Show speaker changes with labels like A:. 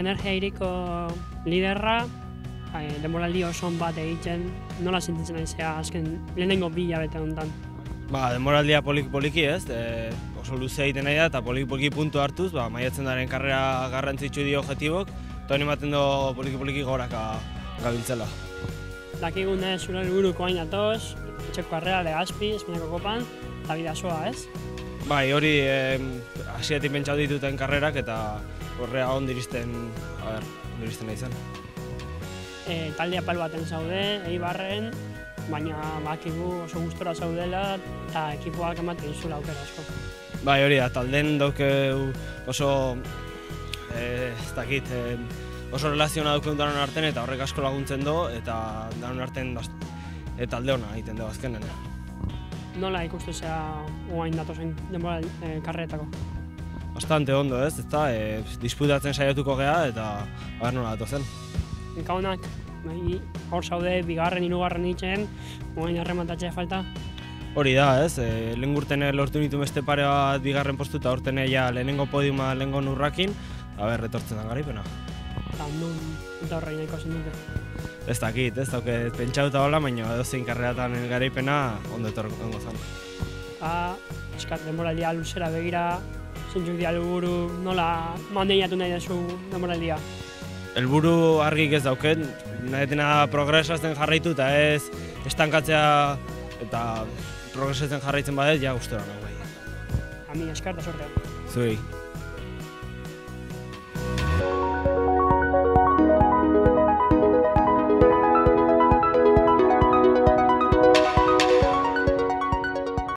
A: Energia Hiriko liderra, denboraldi oso on bat egiten, nola sentitzen naizea azken lehenengo 2 hilabete honetan?
B: Denboraldia poliki ez, oso luze egiten nahi da eta poliki puntu hartuz, maiatzen daren karrera garrantzitsu dio objektibok, eta honi ematen du poliki goraka gabiltzela.
A: Dakigune zure helburuko hain atoz, etxeko karrera Legazpi, Espainiako kopan, eta bidasoa, ez?
B: Bai, hori hasietik pentsatu dituten karrerak eta horrea ondo iristen nahi zen.
A: Talde apal baten zaude, Eibarren, baina bakigu oso gustora zaudela eta ekipoak ematen dizula aukera asko.
B: Bai, hori da, talden dauke oso, ez dakit, oso relaziona dauken danon arten eta horrek asko laguntzen do eta danon arten talde hona egiten dugu azkenen.
A: Nola ikustezea oain datozen denbora karretako?
B: Bastante ondo ez, ezta, disputatzen saiatuko gea eta aber nola datozen.
A: Gaunak, hor zaude, 2., 3. itxen, oain arrematatzea falta?
B: Hori da ez, lehen urten lortu nitu beste pare bat 2. postu eta urten lehenengo podiuma lehenengo nurrakin, retortzen da garaipena.
A: Eta nun eta horrein nahiko zen dute?
B: Ez dakit, ez dauket pentsauta hola, baina edozein karreratan garaipena ondo etorriko zen.
A: Eskat denboraldia luzera begira, zeintzuk dira helburu, nola mandeinatu nahi duzu denboraldia?
B: Helburu argik ez dauket, nahi dena progresatzen jarraitu eta ez estankatzea eta progresatzen jarraitzen badet, ja gustora nago bai.
A: Ami, eskar eta sortea.
B: Zuri.